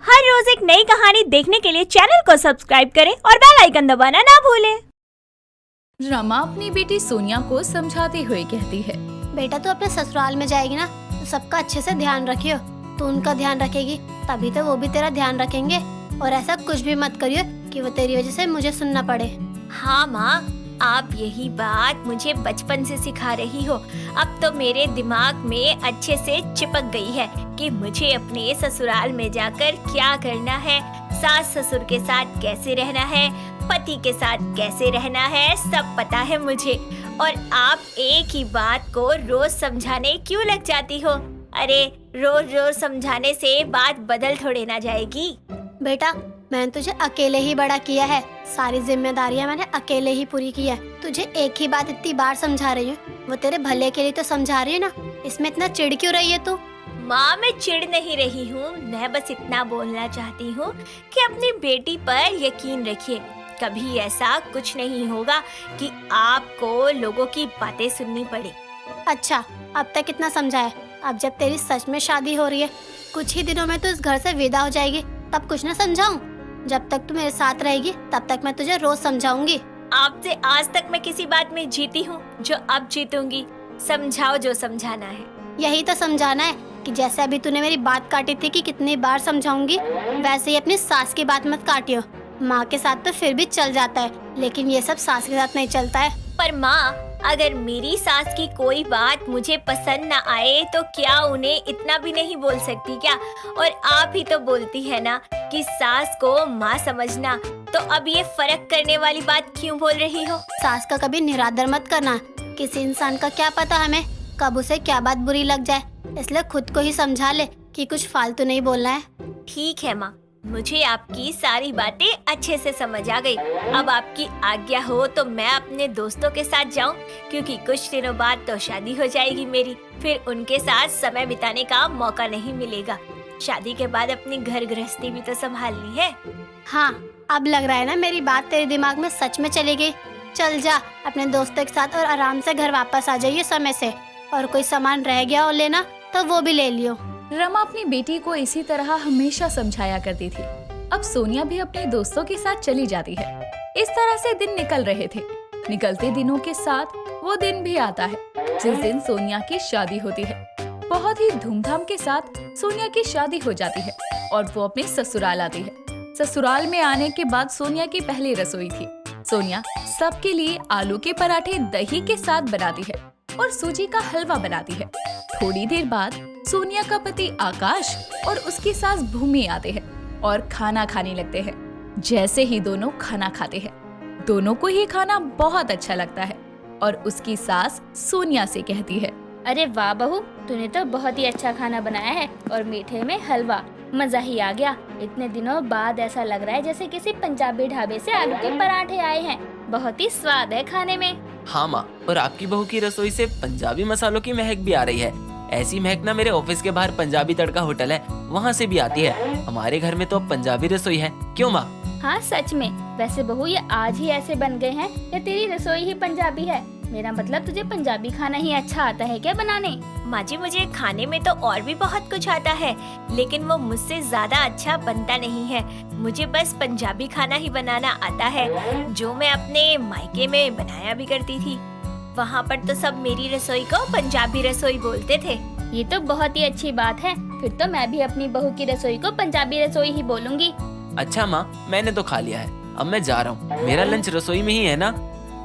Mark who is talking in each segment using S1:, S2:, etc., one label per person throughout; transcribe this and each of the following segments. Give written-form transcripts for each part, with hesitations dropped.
S1: हर रोज एक नई कहानी देखने के लिए चैनल को सब्सक्राइब करें और बेल आइकन दबाना ना भूलें।
S2: रमा अपनी बेटी सोनिया को समझाते हुए कहती है,
S3: बेटा तू अपने ससुराल में जाएगी ना तो सबका अच्छे से ध्यान रखियो। तू उनका ध्यान रखेगी तभी तो वो भी तेरा ध्यान रखेंगे। और ऐसा कुछ भी मत करियो कि वो तेरी वजह से मुझे सुनना पड़े।
S1: हाँ माँ, आप यही बात मुझे बचपन से सिखा रही हो। अब तो मेरे दिमाग में अच्छे से चिपक गई है कि मुझे अपने ससुराल में जाकर क्या करना है, सास ससुर के साथ कैसे रहना है, पति के साथ कैसे रहना है, सब पता है मुझे। और आप एक ही बात को रोज समझाने क्यों लग जाती हो? अरे रोज रोज समझाने से बात बदल थोड़े ना जाएगी।
S3: बेटा मैंने तुझे अकेले ही बड़ा किया है, सारी जिम्मेदारियां मैंने अकेले ही पूरी की है। तुझे एक ही बात इतनी बार समझा रही हूँ, वो तेरे भले के लिए तो समझा रही है ना। इसमें इतना चिढ़ क्यों रही है तू?
S1: माँ मैं चिढ़ नहीं रही हूँ, मैं बस इतना बोलना चाहती हूँ कि अपनी बेटी पर यकीन रखिए। कभी ऐसा कुछ नहीं होगा कि आपको लोगों की बातें सुननी पड़े।
S3: अच्छा अब तक कितना समझाया, अब जब तेरी सच में शादी हो रही है, कुछ ही दिनों में तू इस घर से विदा हो जाएगी, तब कुछ ना समझाऊं? जब तक तू मेरे साथ रहेगी तब तक मैं तुझे रोज समझाऊंगी।
S1: आपसे आज तक मैं किसी बात में जीती हूँ जो अब जीतूंगी। समझाओ जो समझाना है।
S3: यही तो समझाना है कि जैसे अभी तूने मेरी बात काटी थी कि कितनी बार समझाऊंगी, वैसे ही अपनी सास की बात मत काटियो। माँ के साथ तो फिर भी चल जाता है, लेकिन ये सब सास के साथ नहीं चलता है।
S1: पर माँ, अगर मेरी सास की कोई बात मुझे पसंद ना आए तो क्या उन्हें इतना भी नहीं बोल सकती क्या? और आप ही तो बोलती है ना कि सास को माँ समझना, तो अब ये फर्क करने वाली बात क्यों बोल रही हो?
S3: सास का कभी निरादर मत करना। किसी इंसान का क्या पता हमें कब उसे क्या बात बुरी लग जाए, इसलिए खुद को ही समझा ले कि कुछ फालतू नहीं बोलना है।
S1: ठीक है माँ, मुझे आपकी सारी बातें अच्छे से समझ आ गई। अब आपकी आज्ञा हो तो मैं अपने दोस्तों के साथ जाऊं, क्योंकि कुछ दिनों बाद तो शादी हो जाएगी मेरी। फिर उनके साथ समय बिताने का मौका नहीं मिलेगा। शादी के बाद अपनी घर गृहस्थी भी तो संभालनी है।
S3: हाँ अब लग रहा है ना मेरी बात तेरे दिमाग में सच में चली गई। चल जा अपने दोस्तों के साथ और आराम से घर वापस आ जाइए समय से। और कोई सामान रह गया हो लेना तो वो भी ले लियो।
S2: रमा अपनी बेटी को इसी तरह हमेशा समझाया करती थी। अब सोनिया भी अपने दोस्तों के साथ चली जाती है। इस तरह से दिन निकल रहे थे। निकलते दिनों के साथ वो दिन भी आता है जिस दिन सोनिया की शादी होती है। बहुत ही धूमधाम के साथ सोनिया की शादी हो जाती है और वो अपने ससुराल आती है। ससुराल में आने के बाद सोनिया की पहली रसोई थी। सोनिया सबके लिए आलू के पराठे दही के साथ बनाती है और सूजी का हलवा बनाती है। थोड़ी देर बाद सोनिया का पति आकाश और उसकी सास भूमि आते हैं और खाना खाने लगते हैं। जैसे ही दोनों खाना खाते हैं, दोनों को ही खाना बहुत अच्छा लगता है और उसकी सास सोनिया से कहती है,
S4: अरे वाह बहू, तूने तो बहुत ही अच्छा खाना बनाया है और मीठे में हलवा, मजा ही आ गया। इतने दिनों बाद ऐसा लग रहा है जैसे किसी पंजाबी ढाबे से आलू के पराठे आए हैं। बहुत ही स्वाद है खाने में।
S5: हाँ माँ, और आपकी बहू की रसोई से पंजाबी मसालों की महक भी आ रही है। ऐसी महक ना मेरे ऑफिस के बाहर पंजाबी तड़का होटल है, वहाँ से भी आती है। हमारे घर में तो अब पंजाबी रसोई है, क्यों माँ?
S4: हाँ सच में। वैसे बहू ये आज ही ऐसे बन गए हैं या तेरी रसोई ही पंजाबी है? मेरा मतलब तुझे पंजाबी खाना ही अच्छा आता है क्या बनाने?
S1: माँ जी, मुझे खाने में तो और भी बहुत कुछ आता है, लेकिन वो मुझसे ज्यादा अच्छा बनता नहीं है। मुझे बस पंजाबी खाना ही बनाना आता है, जो मैं अपने मायके में बनाया भी करती थी। वहाँ पर तो सब मेरी रसोई को पंजाबी रसोई बोलते थे।
S4: ये तो बहुत ही अच्छी बात है। फिर तो मैं भी अपनी बहू की रसोई को पंजाबी रसोई ही बोलूंगी।
S5: अच्छा माँ, मैंने तो खा लिया है, अब मैं जा रहा हूँ। मेरा लंच रसोई में ही है ना?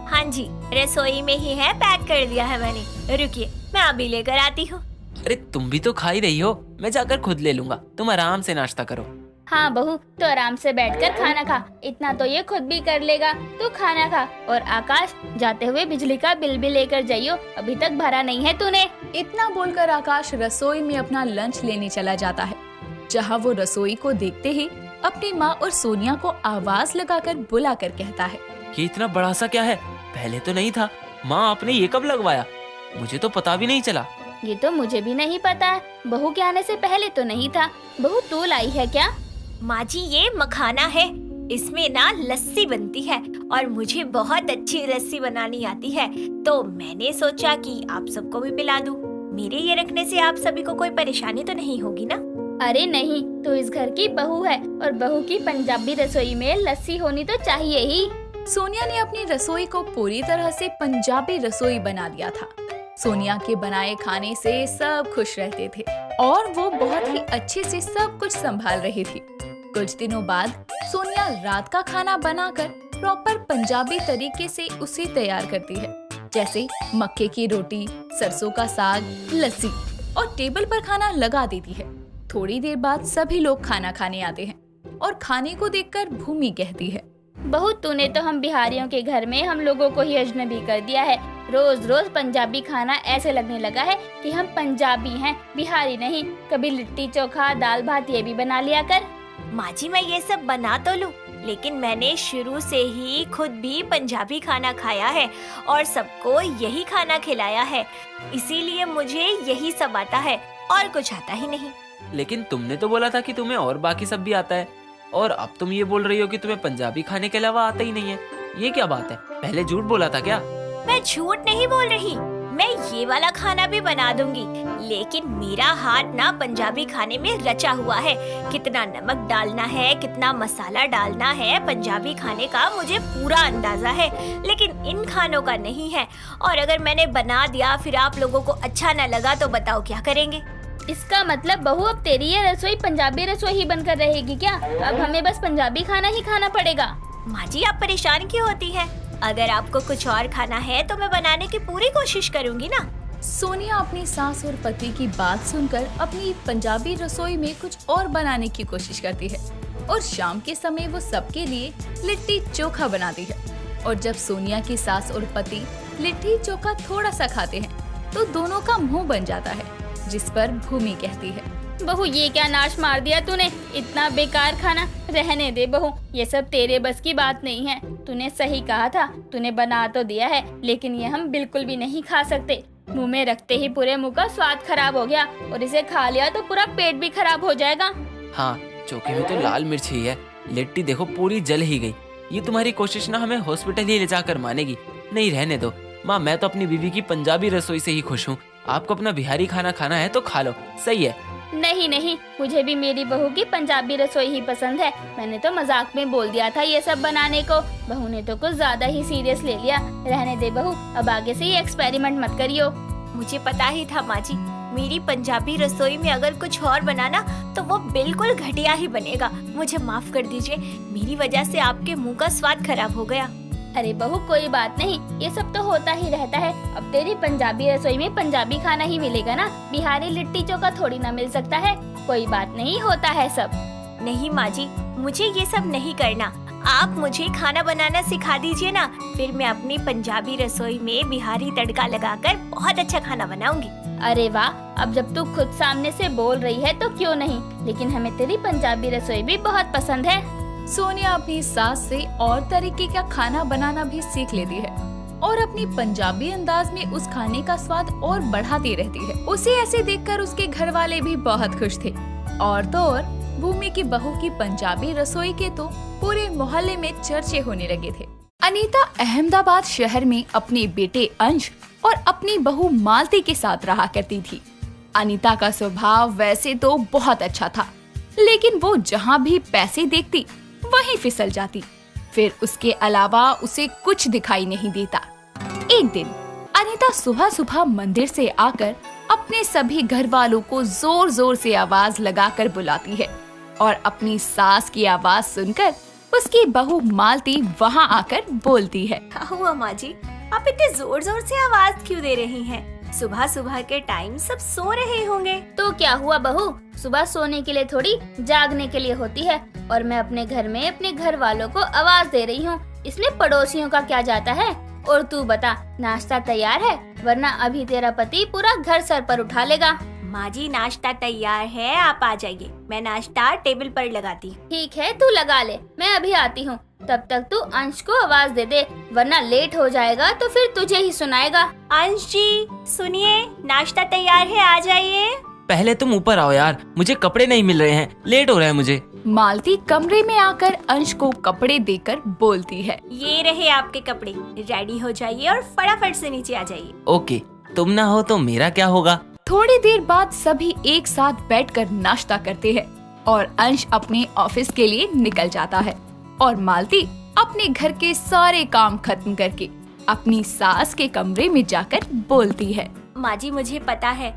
S1: हाँ जी, रसोई में ही है, पैक कर दिया है मैंने। रुकिए, मैं अभी लेकर आती हूँ।
S5: अरे तुम भी तो खा ही रही हो, मैं जाकर खुद ले लूंगा। तुम आराम से नाश्ता करो।
S4: हाँ बहू, तो आराम से बैठकर खाना खा। इतना तो ये खुद भी कर लेगा। तू खाना खा। और आकाश, जाते हुए बिजली का बिल भी लेकर जाइयो, अभी तक भरा नहीं है तूने।
S2: इतना बोलकर आकाश रसोई में अपना लंच लेने चला जाता है, जहाँ वो रसोई को देखते ही अपनी माँ और सोनिया को आवाज लगाकर बुलाकर कहता है,
S5: ये इतना बड़ा सा क्या है? पहले तो नहीं था। माँ, आपने ये कब लगवाया? मुझे तो पता भी नहीं चला।
S4: ये तो मुझे भी नहीं पता है। बहू के आने से पहले तो नहीं था। बहू तू लाई है क्या?
S1: माँ जी, ये मखाना है, इसमें ना लस्सी बनती है और मुझे बहुत अच्छी लस्सी बनानी आती है, तो मैंने सोचा कि आप सबको भी पिला दूं। मेरे ये रखने से आप सभी को कोई परेशानी तो नहीं होगी ना?
S4: अरे नहीं, तू इस घर की बहू है और बहू की पंजाबी रसोई में लस्सी होनी तो चाहिए ही।
S2: सोनिया ने अपनी रसोई को पूरी तरह से पंजाबी रसोई बना दिया था। सोनिया के बनाए खाने से सब खुश रहते थे और वो बहुत ही अच्छे से सब कुछ संभाल रही थी। कुछ दिनों बाद सोनिया रात का खाना बनाकर प्रॉपर पंजाबी तरीके से उसे तैयार करती है, जैसे मक्के की रोटी, सरसों का साग, लस्सी, और टेबल पर खाना लगा देती है। थोड़ी देर बाद सभी लोग खाना खाने आते हैं और खाने को देखकर भूमि कहती है,
S4: बहू तूने तो हम बिहारियों के घर में हम लोगों को ही अजनबी कर दिया है। रोज रोज पंजाबी खाना ऐसे लगने लगा है कि हम पंजाबी हैं, बिहारी नहीं। कभी लिट्टी चोखा, दाल भात ये भी बना लिया कर।
S1: माँ जी मैं ये सब बना तो लूं, लेकिन मैंने शुरू से ही खुद भी पंजाबी खाना खाया है और सबको यही खाना खिलाया है, इसीलिए मुझे यही सब आता है और कुछ आता ही नहीं।
S5: लेकिन तुमने तो बोला था कि तुम्हें और बाकी सब भी आता है, और अब तुम ये बोल रही हो कि तुम्हें पंजाबी खाने के अलावा आता ही नहीं है। ये क्या बात है? पहले झूठ बोला था क्या?
S1: मैं झूठ नहीं बोल रही, मैं ये वाला खाना भी बना दूंगी, लेकिन मेरा हाथ ना पंजाबी खाने में रचा हुआ है। कितना नमक डालना है, कितना मसाला डालना है, पंजाबी खाने का मुझे पूरा अंदाजा है, लेकिन इन खानों का नहीं है। और अगर मैंने बना दिया फिर आप लोगों को अच्छा न लगा तो बताओ क्या करेंगे?
S4: इसका मतलब बहू अब तेरी ये रसोई पंजाबी रसोई ही बनकर रहेगी क्या? अब हमें बस पंजाबी खाना ही खाना पड़ेगा।
S1: माँ जी आप परेशान क्यों होती हैं? अगर आपको कुछ और खाना है तो मैं बनाने की पूरी कोशिश करूंगी ना।
S2: सोनिया अपनी सास और पति की बात सुनकर अपनी पंजाबी रसोई में कुछ और बनाने की कोशिश करती है और शाम के समय वो सबके लिए लिट्टी चोखा बनाती है। और जब सोनिया की सास और पति लिट्टी चोखा थोड़ा सा खाते हैं तो दोनों का मुंह बन जाता है, जिस पर भूमि कहती है,
S4: बहू ये क्या नाश मार दिया तूने? इतना बेकार खाना। रहने दे बहू, ये सब तेरे बस की बात नहीं है। तूने सही कहा था, तूने बना तो दिया है लेकिन ये हम बिल्कुल भी नहीं खा सकते। मुंह में रखते ही पूरे मुंह का स्वाद खराब हो गया और इसे खा लिया तो पूरा पेट भी खराब हो जाएगा।
S5: हाँ, चोखे में तो लाल मिर्च ही है, लिट्टी देखो पूरी जल ही गई। ये तुम्हारी कोशिश ना हमें हॉस्पिटल ही ले जाकर मानेगी। नहीं रहने दो माँ, मैं तो अपनी बीवी की पंजाबी रसोई से ही खुश हूँ। आपको अपना बिहारी खाना खाना है तो खा लो, सही है।
S4: नहीं नहीं, मुझे भी मेरी बहू की पंजाबी रसोई ही पसंद है। मैंने तो मजाक में बोल दिया था ये सब बनाने को, बहू ने तो कुछ ज्यादा ही सीरियस ले लिया। रहने दे बहू, अब आगे से ये एक्सपेरिमेंट मत करियो।
S1: मुझे पता ही था माँ जी, मेरी पंजाबी रसोई में अगर कुछ और बनाना तो वो बिल्कुल घटिया ही बनेगा। मुझे माफ कर दीजिए, मेरी वजह से आपके मुंह का स्वाद खराब हो गया।
S4: अरे बहू कोई बात नहीं, ये सब तो होता ही रहता है। अब तेरी पंजाबी रसोई में पंजाबी खाना ही मिलेगा ना, बिहारी लिट्टी चोखा थोड़ी ना मिल सकता है। कोई बात नहीं, होता है सब।
S1: नहीं माँ जी, मुझे ये सब नहीं करना। आप मुझे खाना बनाना सिखा दीजिए ना, फिर मैं अपनी पंजाबी रसोई में बिहारी तड़का लगाकर बहुत अच्छा खाना बनाऊंगी।
S4: अरे वाह, अब जब तू खुद सामने से बोल रही है तो क्यों नहीं, लेकिन हमें तेरी पंजाबी रसोई भी बहुत पसंद है।
S2: सोनिया अपनी सास से और तरीके का खाना बनाना भी सीख लेती है और अपनी पंजाबी अंदाज में उस खाने का स्वाद और बढ़ाती रहती है। उसे ऐसे देखकर उसके घर वाले भी बहुत खुश थे। और तो और भूमि की बहू की पंजाबी रसोई के तो पूरे मोहल्ले में चर्चे होने लगे थे। अनीता अहमदाबाद शहर में अपने बेटे अंश और अपनी बहू मालती के साथ रहा करती थी। अनीता का स्वभाव वैसे तो बहुत अच्छा था, लेकिन वो जहाँ भी पैसे देखती वहीं फिसल जाती। फिर उसके अलावा उसे कुछ दिखाई नहीं देता। एक दिन अनीता सुबह सुबह मंदिर से आकर अपने सभी घर वालों को जोर जोर से आवाज लगाकर बुलाती है और अपनी सास की आवाज सुनकर उसकी बहू मालती वहां आकर बोलती है,
S1: क्या हुआ माँ जी, आप इतने जोर जोर से आवाज क्यों दे रही हैं? सुबह सुबह के टाइम सब सो रहे होंगे।
S4: तो क्या हुआ बहू, सुबह सोने के लिए थोड़ी जागने के लिए होती है। और मैं अपने घर में अपने घर वालों को आवाज दे रही हूँ, इसमें पड़ोसियों का क्या जाता है। और तू बता, नाश्ता तैयार है? वरना अभी तेरा पति पूरा घर सर पर उठा लेगा।
S1: माँ जी नाश्ता तैयार है, आप आ जाइए, मैं नाश्ता टेबल पर लगाती हूँ।
S4: ठीक है, तू लगा ले, मैं अभी आती हूँ। तब तक तू अंश को आवाज दे दे, वरना लेट हो जाएगा तो फिर तुझे ही सुनाएगा।
S1: अंश जी सुनिए, नाश्ता तैयार है, आ जाइए।
S5: पहले तुम ऊपर आओ यार, मुझे कपड़े नहीं मिल रहे हैं, लेट हो रहा है मुझे।
S2: मालती कमरे में आकर अंश को कपड़े देकर बोलती है,
S1: ये रहे आपके कपड़े, रेडी हो जाइए और फटाफट से नीचे आ जाइए।
S5: ओके, तुम ना हो तो मेरा क्या होगा?
S2: थोड़ी देर बाद सभी एक साथ बैठकर नाश्ता करते हैं और अंश अपने ऑफिस के लिए निकल जाता है और मालती अपने घर के सारे काम खत्म करके अपनी सास के कमरे में जाकर बोलती है।
S1: माँ जी, मुझे पता है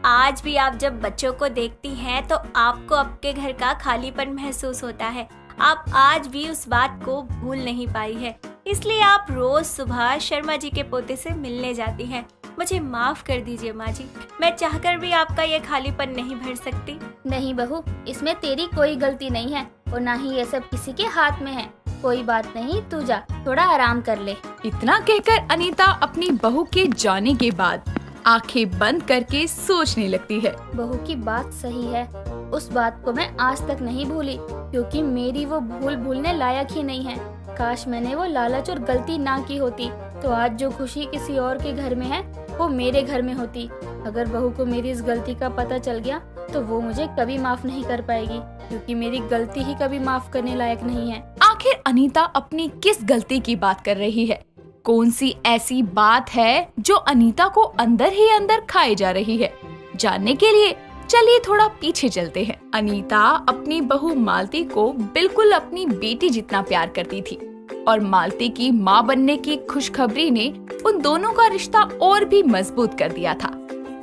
S1: आज भी आप जब बच्चों को देखती हैं तो आपको आपके घर का खालीपन महसूस होता है। आप आज भी उस बात को भूल नहीं पाई है, इसलिए आप रोज सुबह शर्मा जी के पोते से मिलने जाती हैं। मुझे माफ कर दीजिए माँ जी, मैं चाहकर भी आपका ये खालीपन नहीं भर सकती।
S4: नहीं बहू, इसमें तेरी कोई गलती नहीं है और ना ही ये सब किसी के हाथ में है। कोई बात नहीं, तू जा थोड़ा आराम कर ले।
S2: इतना कहकर अनीता अपनी बहू के जाने के बाद आंखें बंद करके सोचने लगती है।
S4: बहू की बात सही है, उस बात को मैं आज तक नहीं भूली, क्योंकि मेरी वो भूल भूलने लायक ही नहीं है। काश मैंने वो लालच और गलती ना की होती तो आज जो खुशी किसी और के घर में है वो मेरे घर में होती। अगर बहू को मेरी इस गलती का पता चल गया तो वो मुझे कभी माफ नहीं कर पाएगी, क्योंकि मेरी गलती ही कभी माफ करने लायक नहीं है।
S2: आखिर अनीता अपनी किस गलती की बात कर रही है? कौन सी ऐसी बात है जो अनीता को अंदर ही अंदर खाए जा रही है? जानने के लिए चलिए थोड़ा पीछे चलते हैं। अनीता अपनी बहू मालती को बिल्कुल अपनी बेटी जितना प्यार करती थी और मालती की माँ बनने की खुशखबरी ने उन दोनों का रिश्ता और भी मजबूत कर दिया था।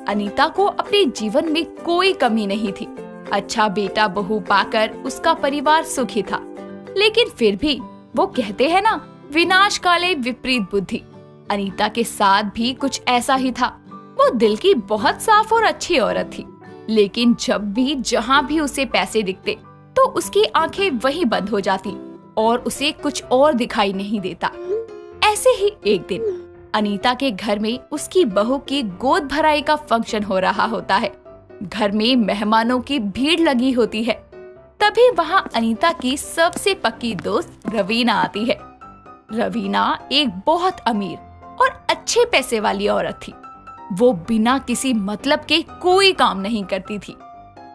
S2: अनीता को अपने जीवन में कोई कमी नहीं थी। अच्छा बेटा बहू पाकर उसका परिवार सुखी था, लेकिन फिर भी वो कहते हैं ना, विनाश काले विपरीत बुद्धि। अनीता के साथ भी कुछ ऐसा ही था। वो दिल की बहुत साफ और अच्छी औरत थी, लेकिन जब भी जहाँ भी उसे पैसे दिखते तो उसकी आंखें वहीं बंद हो जाती और उसे कुछ और दिखाई नहीं देता। ऐसे ही एक दिन अनीता के घर में उसकी बहू की गोद भराई का फंक्शन हो रहा होता है। घर में मेहमानों की भीड़ लगी होती है। तभी वहाँ अनीता की सबसे पक्की दोस्त रवीना आती है। रवीना एक बहुत अमीर और अच्छे पैसे वाली औरत थी। वो बिना किसी मतलब के कोई काम नहीं करती थी।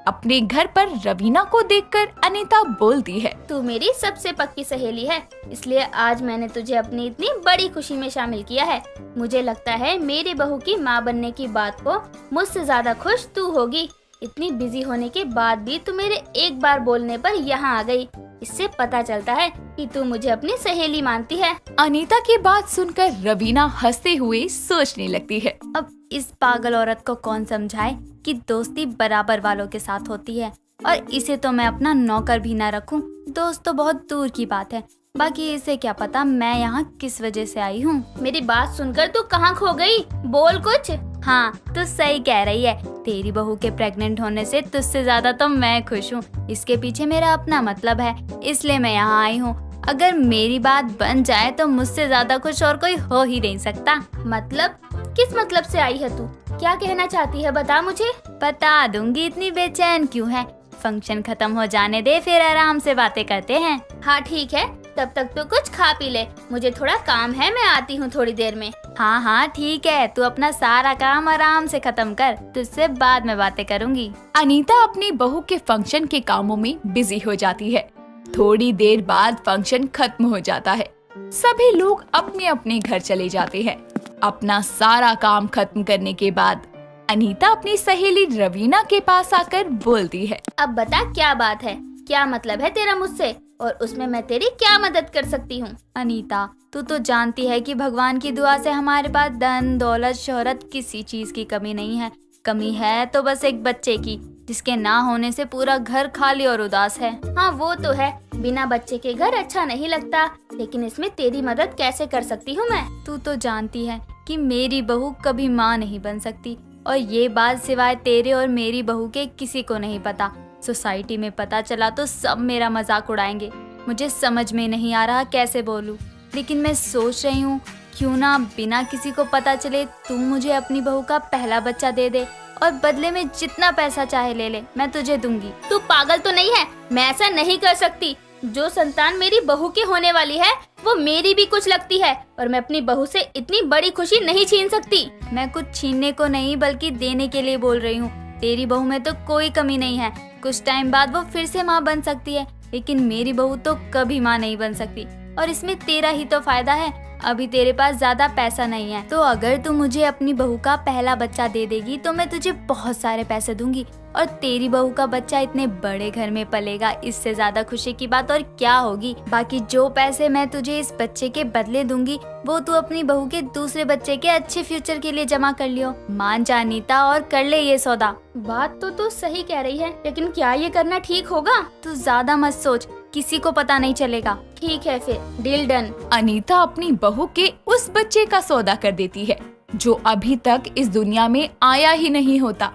S2: अपने घर पर रवीना को देखकर अनीता बोलती है,
S4: तू मेरी सबसे पक्की सहेली है, इसलिए आज मैंने तुझे अपनी इतनी बड़ी खुशी में शामिल किया है। मुझे लगता है मेरी बहू की माँ बनने की बात को मुझसे ज्यादा खुश तू होगी। इतनी बिजी होने के बाद भी तू मेरे एक बार बोलने पर यहाँ आ गई। इससे पता चलता है कि तू मुझे अपनी सहेली मानती है।
S2: अनीता की बात सुनकर रवीना हंसते हुए सोचने लगती है,
S1: अब इस पागल औरत को कौन समझाए कि दोस्ती बराबर वालों के साथ होती है, और इसे तो मैं अपना नौकर भी ना रखूं। दोस्त तो बहुत दूर की बात है, बाकी इसे क्या पता मैं यहाँ किस वजह से आई हूँ।
S4: मेरी बात सुनकर तू कहाँ खो गई? बोल कुछ।
S1: हाँ, तू सही कह रही है। तेरी बहू के प्रेग्नेंट होने से तुझसे ज्यादा तो मैं खुश हूँ। इसके पीछे मेरा अपना मतलब है, इसलिए मैं यहाँ आई हूँ। अगर मेरी बात बन जाए तो मुझसे ज्यादा खुश और कोई हो ही नहीं सकता।
S4: मतलब? किस मतलब से आई है तू? क्या कहना चाहती है, बता मुझे।
S1: बता दूंगी, इतनी बेचैन क्यों है? फंक्शन खत्म हो जाने दे, फिर आराम से बातें करते हैं।
S4: हाँ ठीक है, तब तक तू कुछ खा पी ले, मुझे थोड़ा काम है, मैं आती हूँ थोड़ी देर में।
S1: हाँ हाँ ठीक है, तू अपना सारा काम आराम से खत्म कर, तुझसे बाद में बातें करूंगी।
S2: अनीता अपनी बहू के फंक्शन के कामों में बिजी हो जाती है। थोड़ी देर बाद फंक्शन खत्म हो जाता है। सभी लोग अपने अपने घर चले जाते हैं। अपना सारा काम खत्म करने के बाद अनीता अपनी सहेली रवीना के पास आकर बोलती है,
S4: अब बता क्या बात है, क्या मतलब है तेरा मुझसे, और उसमें मैं तेरी क्या मदद कर सकती हूँ?
S1: अनीता, तू तो जानती है कि भगवान की दुआ से हमारे पास धन दौलत शोहरत किसी चीज की कमी नहीं है। कमी है तो बस एक बच्चे की, जिसके ना होने से पूरा घर खाली और उदास है।
S4: हाँ वो तो है, बिना बच्चे के घर अच्छा नहीं लगता, लेकिन इसमें तेरी मदद कैसे कर सकती हूँ मैं?
S1: तू तो जानती है कि मेरी बहू कभी माँ नहीं बन सकती, और ये बात सिवाय तेरे और मेरी बहू के किसी को नहीं पता। सोसाइटी में पता चला तो सब मेरा मजाक उड़ाएंगे। मुझे समझ में नहीं आ रहा कैसे बोलूं, लेकिन मैं सोच रही हूँ क्यों ना बिना किसी को पता चले तू मुझे अपनी बहू का पहला बच्चा दे दे, और बदले में जितना पैसा चाहे ले ले, मैं तुझे दूंगी।
S4: तू पागल तो नहीं है? मैं ऐसा नहीं कर सकती। जो संतान मेरी बहू की होने वाली है वो मेरी भी कुछ लगती है, और मैं अपनी बहू से इतनी बड़ी खुशी नहीं छीन सकती।
S1: मैं कुछ छीनने को नहीं बल्कि देने के लिए बोल रही हूँ। तेरी बहू में तो कोई कमी नहीं है, कुछ टाइम बाद वो फिर से माँ बन सकती है, लेकिन मेरी बहू तो कभी माँ नहीं बन सकती।
S4: और इसमें तेरा ही तो फायदा है। अभी तेरे पास ज्यादा पैसा नहीं है, तो अगर तू मुझे अपनी बहू का पहला बच्चा दे देगी तो मैं तुझे बहुत सारे पैसे दूंगी और तेरी बहू का बच्चा इतने बड़े घर में पलेगा। इससे ज्यादा खुशी की बात और क्या होगी। बाकी जो पैसे मैं तुझे इस बच्चे के बदले दूंगी वो तू अपनी बहू के दूसरे बच्चे के अच्छे फ्यूचर के लिए जमा कर लियो। मान जा अनीता और कर ले ये सौदा। बात तो तू सही कह रही है, लेकिन क्या ये करना ठीक होगा? तू ज्यादा मत सोच, किसी को पता नहीं चलेगा। ठीक है फिर, डील डन।
S2: अनीता अपनी बहू के उस बच्चे का सौदा कर देती है जो अभी तक इस दुनिया में आया ही नहीं होता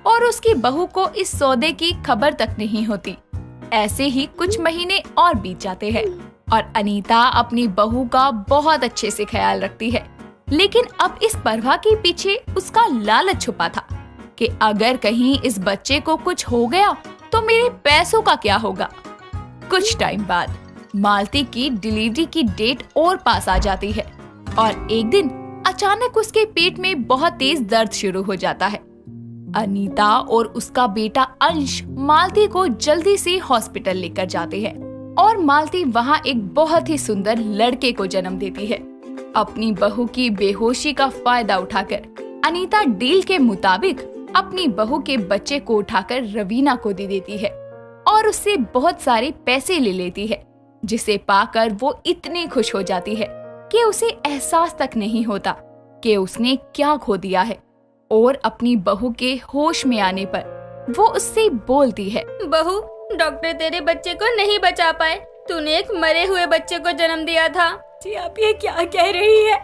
S2: और उसकी बहू को इस सौदे की खबर तक नहीं होती। ऐसे ही कुछ महीने और बीत जाते हैं और अनीता अपनी बहू का बहुत अच्छे से ख्याल रखती है। लेकिन अब इस परवाह के पीछे उसका लालच छुपा था कि अगर कहीं इस बच्चे को कुछ हो गया तो मेरे पैसों का क्या होगा। कुछ टाइम बाद मालती की डिलीवरी की डेट और पास आ जाती है और एक दिन अचानक उसके पेट में बहुत तेज दर्द शुरू हो जाता है। अनीता और उसका बेटा अंश मालती को जल्दी से हॉस्पिटल लेकर जाते हैं और मालती वहां एक बहुत ही सुंदर लड़के को जन्म देती है। अपनी बहू की बेहोशी का फायदा उठाकर अनीता डील के मुताबिक अपनी बहू के बच्चे को उठाकर रवीना को दे देती है और उससे बहुत सारे पैसे ले लेती है, जिसे पाकर वो इतनी खुश हो जाती है कि उसे एहसास तक नहीं होता कि उसने क्या खो दिया है। और अपनी बहू के होश में आने पर वो उससे बोलती है,
S4: बहू, डॉक्टर तेरे बच्चे को नहीं बचा पाए। तूने एक मरे हुए बच्चे को जन्म दिया था।
S2: जी आप ये क्या कह रही है?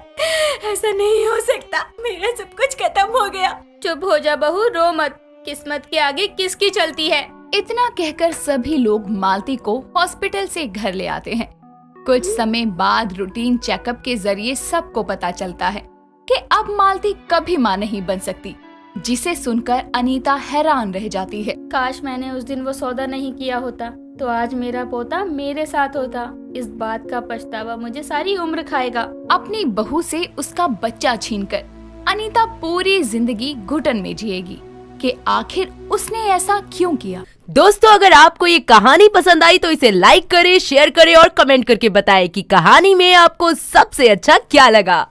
S2: ऐसा नहीं हो सकता, मेरा सब कुछ खत्म हो गया।
S4: चुप हो जा बहू, रो मत। किस्मत के आगे किसकी चलती है।
S2: इतना कहकर सभी लोग मालती को हॉस्पिटल से घर ले आते हैं। कुछ समय बाद रूटीन चेकअप के जरिए सबको पता चलता है कि अब मालती कभी मां नहीं बन सकती, जिसे सुनकर अनीता हैरान रह जाती है।
S4: काश मैंने उस दिन वो सौदा नहीं किया होता तो आज मेरा पोता मेरे साथ होता। इस बात का पछतावा मुझे सारी उम्र खाएगा।
S2: अपनी बहू से उसका बच्चा छीनकर अनीता पूरी जिंदगी घुटन में जिएगी कि आखिर उसने ऐसा क्यों किया।
S6: दोस्तों, अगर आपको ये कहानी पसंद आई तो इसे लाइक करें, शेयर करें और कमेंट करके बताएं कि कहानी में आपको सबसे अच्छा क्या लगा।